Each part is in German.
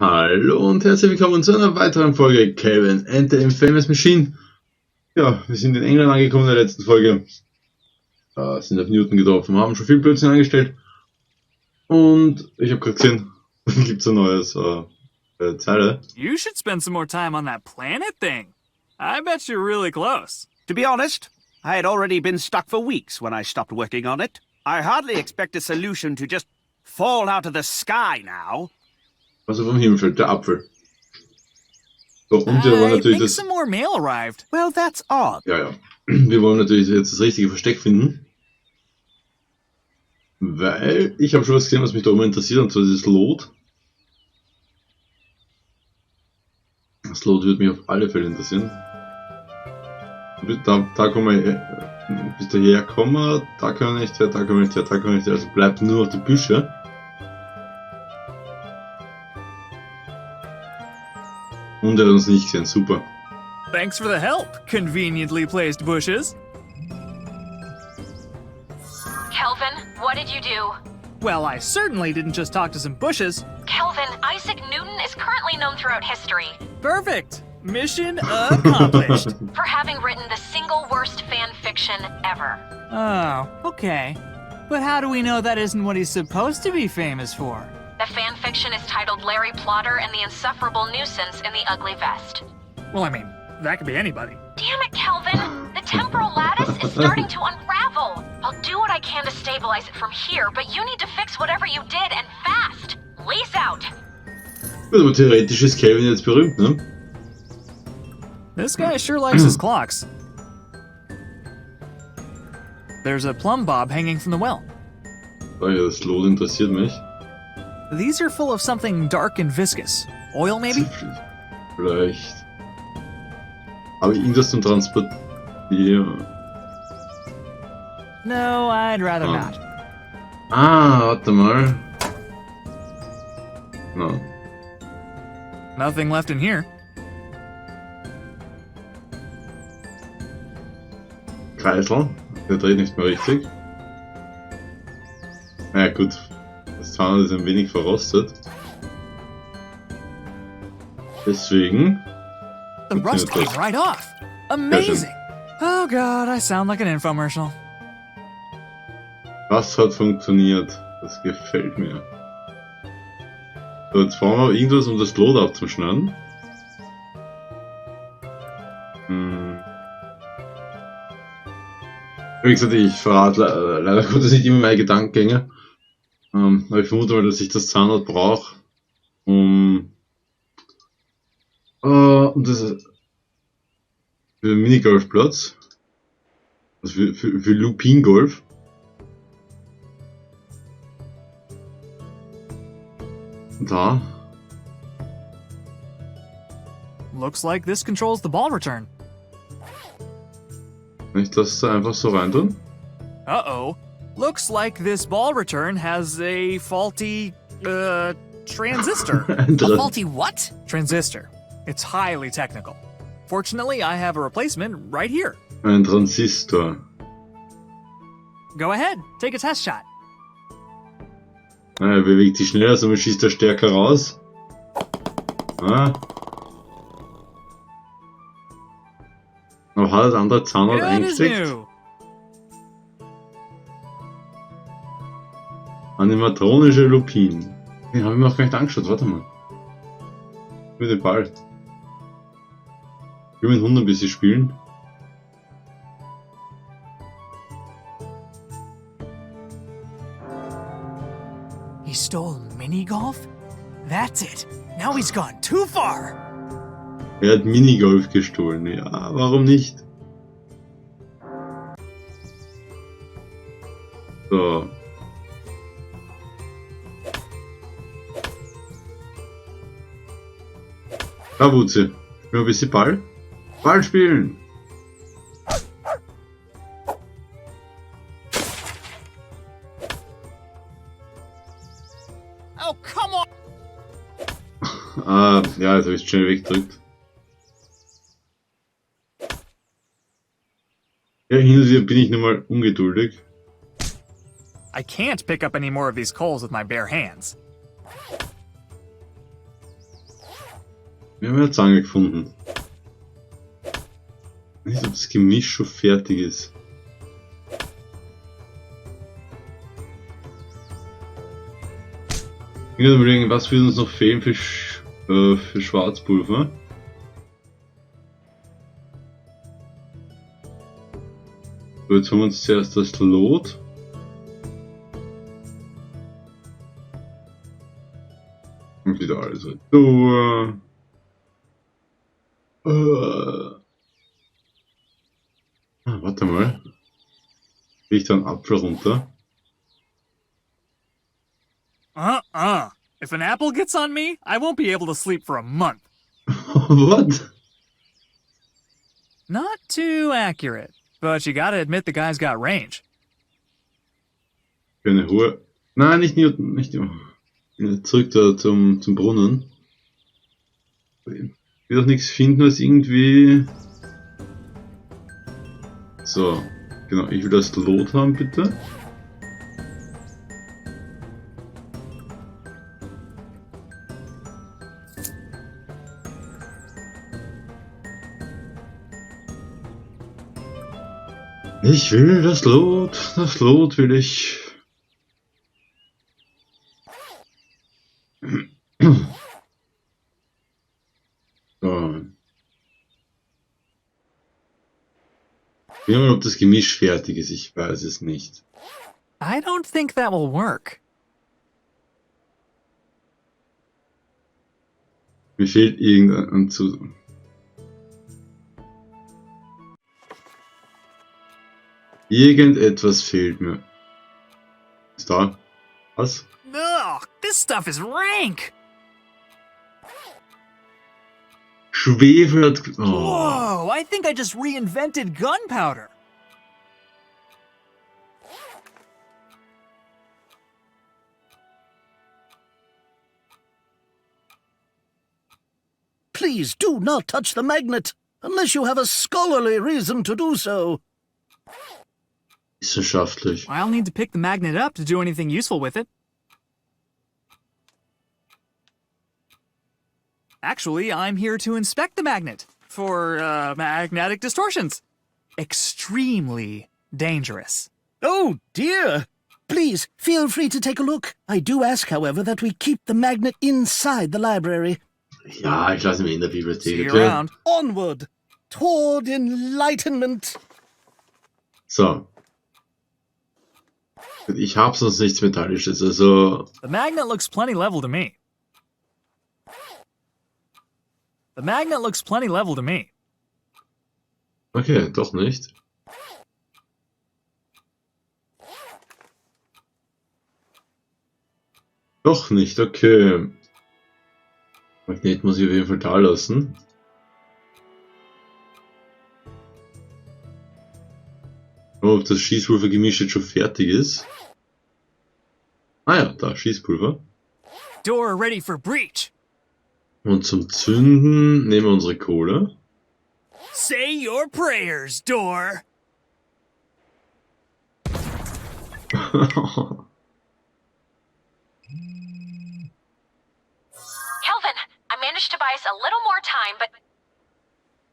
Hallo und herzlich willkommen zu einer weiteren Folge Kelvin and the Infamous Machine. Ja, wir sind in England angekommen in der letzten Folge. Sind auf Newton getroffen, haben schon viel Blödsinn angestellt. Und ich habe gerade gesehen, gibt es ein neues Zeile. You should spend some more time on that planet thing. I bet you're really close. To be honest, I had already been stuck for weeks when I stopped working on it. I hardly expect a solution to just fall out of the sky now. Also vom Himmel fällt der Apfel. So, und wir wollen I natürlich think das. some more mail arrived. Well, that's odd. Ja. Wir wollen natürlich jetzt das richtige Versteck finden. Weil ich habe schon was gesehen, was mich da oben interessiert, und zwar dieses Lot. Das Lot würde mich auf alle Fälle interessieren. Da kommen wir, bis daher kommen, da können wir nicht her, da können wir nicht her, da können wir nicht her. Also bleibt nur noch die Büsche. Und er hat uns nicht gesehen, super. Thanks for the help, conveniently placed bushes. Kelvin, what did you do? Well, I certainly didn't just talk to some bushes. Kelvin, Isaac Newton is currently known throughout history Perfect! Mission accomplished. for having written the single worst fan fiction ever. Oh, okay. But how do we know that isn't what he's supposed to be famous for? The fan fiction is titled Larry Plotter and the Insufferable Nuisance in the Ugly Vest. Well, I mean, that could be anybody. Damn it, Kelvin! The temporal lattice is starting to unravel. I'll do what I can to stabilize it from here, but you need to fix whatever you did and fast. Lease out. Gut, aber theoretisch ist Kelvin jetzt berühmt, ne? This guy sure likes his clocks. There's a plumb bob hanging from the well. Oh ja, das Lot interessiert mich. These are full of something dark and viscous. Oil, maybe? Vielleicht. Habe ich irgendwas zum Transportieren? No, I'd rather not. Warte mal. No. Nothing left in here. Kreisel. Der dreht nicht mehr richtig. Naja gut. Das Zahnrad ist ein wenig verrostet. Deswegen. The rust came right off. Amazing. Oh god, I sound like an infomercial. Was hat funktioniert? Das gefällt mir. So, jetzt brauchen wir irgendwas, um das Lot abzuschneiden. Wie gesagt, ich verrate leider Gottes nicht immer meine Gedankengänge. Aber ich vermute mal, dass ich das Zahnrad brauche, um das für den Minigolfplatz. Also für Lupin Golf. Da. Looks like this controls the ball return. Kann ich das da einfach so reintun? Uh-oh. Looks like this ball return has a faulty, transistor. A faulty what? Transistor. It's highly technical. Fortunately, I have a replacement right here. Ein Transistor. Go ahead, take a test shot. Er bewegt sich schneller, somit schießt er stärker raus. Aber hat das andere Zahnrad Good as eingesteckt? new. Animatronische Lupin. Den habe ich mir noch gar nicht angeschaut, warte mal. Ich will den Ball. Ich will mit Hunden ein bisschen spielen. He stole mini-golf? That's it. Now he's gone too far. Er hat Minigolf gestohlen. Ja, warum nicht? So. Da, Wutze. Nur ein bisschen Ball. Ball spielen! Oh, come on! Ja, jetzt habe ich es schnell weggedrückt. Ja, hin und wieder bin ich nun mal ungeduldig. I can't pick up any more of these coals with my bare hands. Wir haben eine Zange gefunden. Ich weiß nicht, ob das Gemisch schon fertig ist. Ich muss überlegen, was würde uns noch fehlen für Schwarzpulver? So, jetzt haben wir uns zuerst das Lot. Und wieder alles durch. Warte mal. Krieg ich da einen Apfel runter? If an apple gets on me, I won't be able to sleep for a month. What? Not too accurate, but you gotta admit the guy's got range. Keine Ruhe. Nein, nicht Newton, nicht zurück da zum Brunnen. Ich will doch nichts finden, was irgendwie... So, genau, ich will das Lot haben, bitte. Ich will das Lot will ich. So. Ich weiß nicht, ob das Gemisch fertig ist, ich weiß es nicht. I don't think that will work. Mir fehlt irgendein Zusatz. Irgendetwas fehlt mir. Ist da? Was? Ugh, this stuff is rank! Schwefel hat... Oh. Whoa, I think I just reinvented gunpowder. Please do not touch the magnet, unless you have a scholarly reason to do so. Wissenschaftlich. I'll need to pick the magnet up to do anything useful with it. Actually, I'm here to inspect the magnet for magnetic distortions. Extremely dangerous. Oh, dear. Please, feel free to take a look. I do ask, however, that we keep the magnet inside the library. Ja, ich lasse mich in der Bibliothek. See you Okay? around. Onward, toward enlightenment. So. Ich hab sonst nichts Metallisches, also... The magnet looks plenty level to me. The magnet looks plenty level to me. Okay, doch nicht. Doch nicht, okay. Magnet muss ich auf jeden Fall da lassen. Ob das Schießpulvergemisch jetzt schon fertig ist. Ah ja, da, Schießpulver. Door ready for breach. Und zum Zünden nehmen wir unsere Kohle. Say your prayers, Door. Kelvin, I managed to buy us a little more time, but...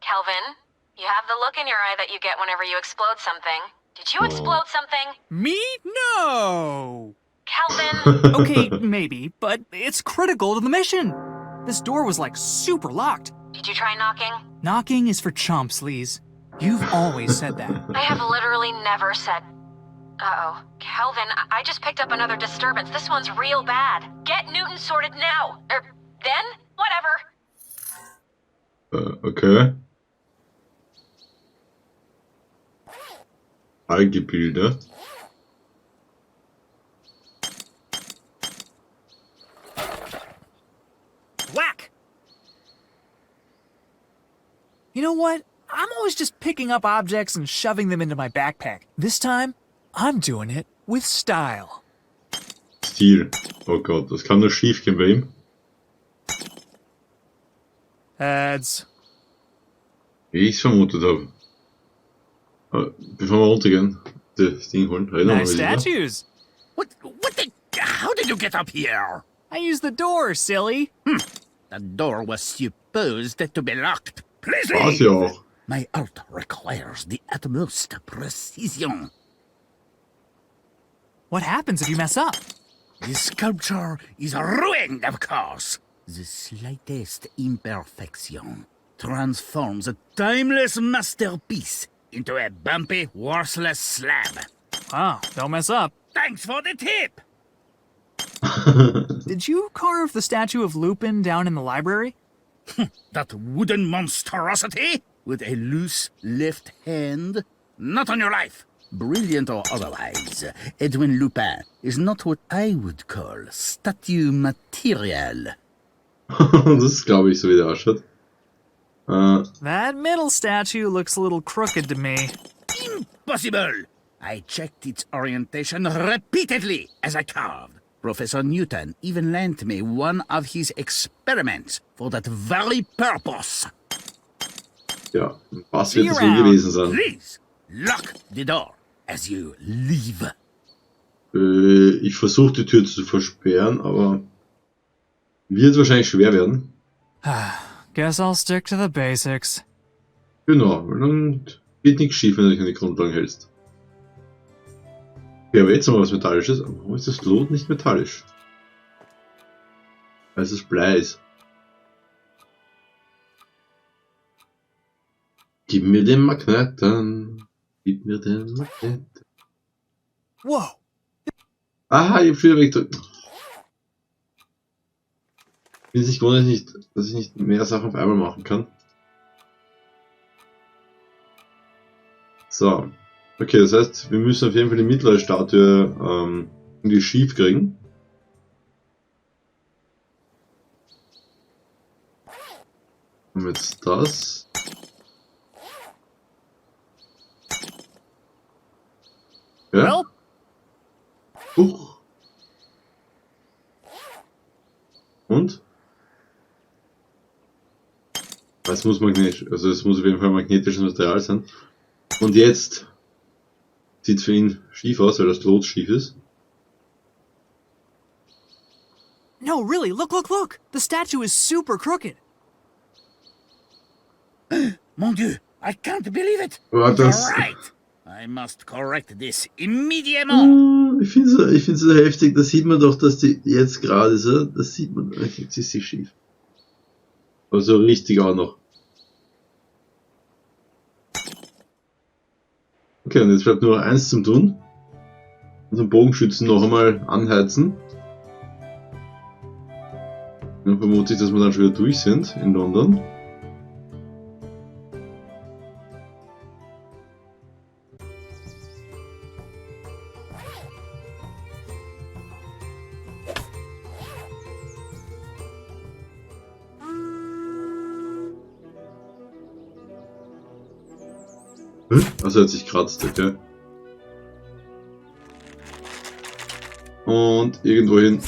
Kelvin, you have the look in your eye that you get whenever you explode something. Did you explode something? Me? No. Kelvin! Okay, maybe, but it's critical to the mission. This door was like super locked. Did you try knocking? Knocking is for chumps, Lise. You've always said that. I have literally never said... Uh-oh. Kelvin, I just picked up another disturbance. This one's real bad. Get Newton sorted now. Then? Whatever. Okay. Algebilde. Whack! You know what? I'm always just picking up objects and shoving them into my backpack. This time, I'm doing it with style. Stil. Oh Gott, das kann nur schief gehen bei ihm. Heads. Wie ich es vermutet habe. Aber bevor wir runtergehen, das Ding holen. Reden wir Nice mal wieder. statues. What the... How did you get up here? I used the door, silly. The door was stupid. supposed to be locked. Please War's ja auch. My art requires the utmost precision. What happens if you mess up? The sculpture is ruined, of course. The slightest imperfection transforms a timeless masterpiece into a bumpy, worthless slab. Wow, don't mess up. Thanks for the tip! Did you carve the statue of Lupin down in the library? That wooden monstrosity with a loose left hand? Not on your life. Brilliant or otherwise, Edwin Lupin is not what I would call statue material. Das ist, glaube ich, so wie der ausschaut. That middle statue looks a little crooked to me. Impossible! I checked its orientation repeatedly as I carved. Professor Newton even lent me one of his experiments for that very purpose. Ja, was wird es wohl gewesen sein? Please, lock the door as you leave. Ich versuche die Tür zu versperren, aber wird wahrscheinlich schwer werden. Guess I'll stick to the basics. Genau, weil dann geht nichts schief, wenn du dich an die Grundlagen hältst. Okay, aber jetzt noch was Metallisches. Aber warum ist das Lot nicht metallisch? Weil es das Blei ist. Gib mir den Magneten. Gib mir den Magneten. Whoa! Aha, ich hab schon wieder weggedrückt. Ich bin sich gewohnt, dass ich nicht mehr Sachen auf einmal machen kann. So. Okay, das heißt, wir müssen auf jeden Fall die mittlere Statue irgendwie schief kriegen. Und jetzt das. Ja. Und? Das muss magnetisch, also es muss auf jeden Fall magnetisches Material sein. Und jetzt sieht es für ihn schief aus, weil das Lot schief ist. No, really, look! The statue is super crooked. Mon Dieu, I can't believe it. Aber You're das, right. I must correct this immediately. ich finde es so heftig, da sieht man doch, dass die jetzt gerade so, das sieht man, jetzt ist sie schief. Aber so richtig auch noch. Okay, und jetzt bleibt nur noch eins zum tun. Unseren Bogenschützen noch einmal anheizen. Dann vermute ich, dass wir dann schon wieder durch sind in London. Also hat sich kratzt, okay. Und irgendwo hin.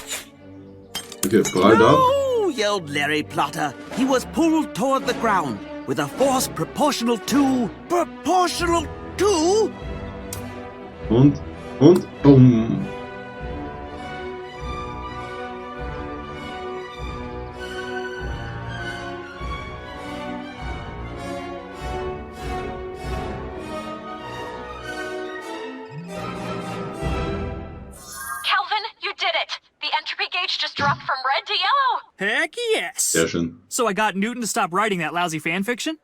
Okay, prallt ab. No, yelled Larry Plotter. He was pulled toward the ground with a force proportional to... Proportional to? Und bumm. Kelvin, you did it! The entropy gauge just dropped from red to yellow! Heck yes! Sehr schön. So I got Newton to stop writing that lousy fanfiction?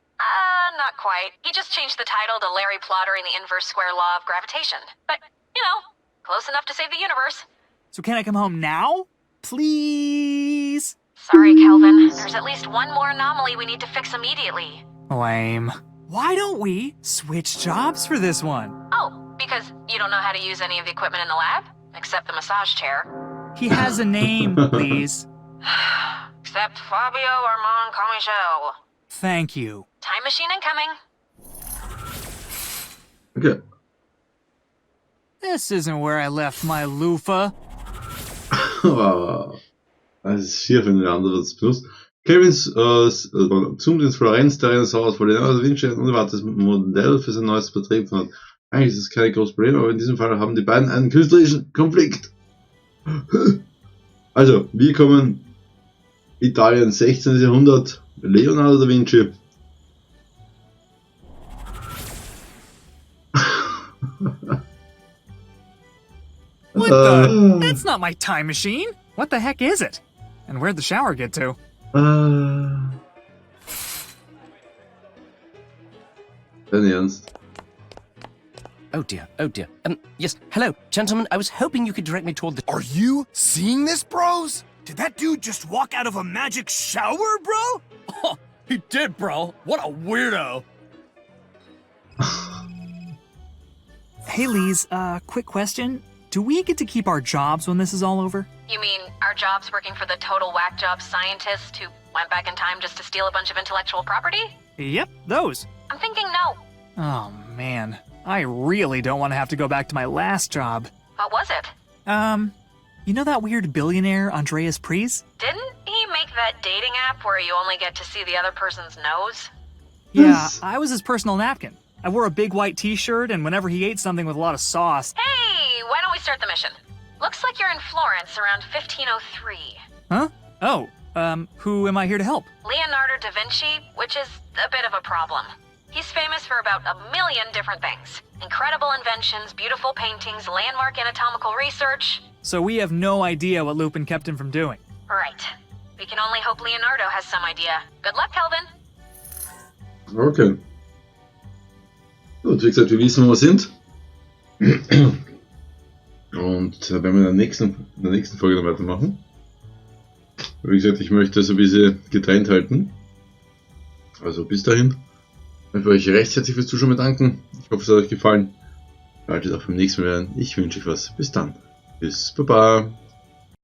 Not quite. He just changed the title to Larry Plotter and the Inverse Square Law of Gravitation. But, you know, close enough to save the universe. So can I come home now? Please? Sorry, Kelvin. There's at least one more anomaly we need to fix immediately. Lame. Why don't we switch jobs for this one? Oh, because you don't know how to use any of the equipment in the lab? Except the massage chair. He has a name, please. Except Fabio Armand Comichel. Thank you. Time machine incoming. Okay. This isn't where I left my loofah. Das ist schier, wenn ein anderes benutzt. Kelvins zoomt ins Florenz, der Dinosaurus vor den Vinci ein unerwartetes Modell für sein neues Betrieb hat. Eigentlich ist es kein großes Problem, aber in diesem Fall haben die beiden einen künstlerischen Konflikt. Also, wir kommen Italien 16. Jahrhundert Leonardo da Vinci. What the? That's not my time machine. What the heck is it? And where'd the shower get to? Dein Ernst? Oh dear, oh dear. Yes, hello, gentlemen. I was hoping you could direct me toward the... Are you seeing this, bros? Did that dude just walk out of a magic shower, bro? Oh, he did, bro. What a weirdo. Hey, Lise, quick question. Do we get to keep our jobs when this is all over? You mean our jobs working for the total whack job scientist who went back in time just to steal a bunch of intellectual property? Yep, those. I'm thinking no. Oh, man. I really don't want to have to go back to my last job. What was it? You know that weird billionaire, Andreas Priest? Didn't he make that dating app where you only get to see the other person's nose? Yeah, I was his personal napkin. I wore a big white t-shirt, and whenever he ate something with a lot of sauce... Hey, why don't we start the mission? Looks like you're in Florence around 1503. Huh? Oh, who am I here to help? Leonardo da Vinci, which is a bit of a problem. He's famous for about 1 million different things. Incredible inventions, beautiful paintings, landmark anatomical research. So we have no idea what Lupin kept him from doing. Right. We can only hope Leonardo has some idea. Good luck, Kelvin. Okay. Gut, wie gesagt, wir wissen, wo wir sind. Und werden wir in der nächsten Folge dann weitermachen. Wie gesagt, ich möchte so ein bisschen getrennt halten. Also bis dahin. Ich möchte euch recht herzlich fürs Zuschauen bedanken. Ich hoffe, es hat euch gefallen. Haltet auch beim nächsten Mal werden. Ich wünsche euch was. Bis dann. Bis Baba.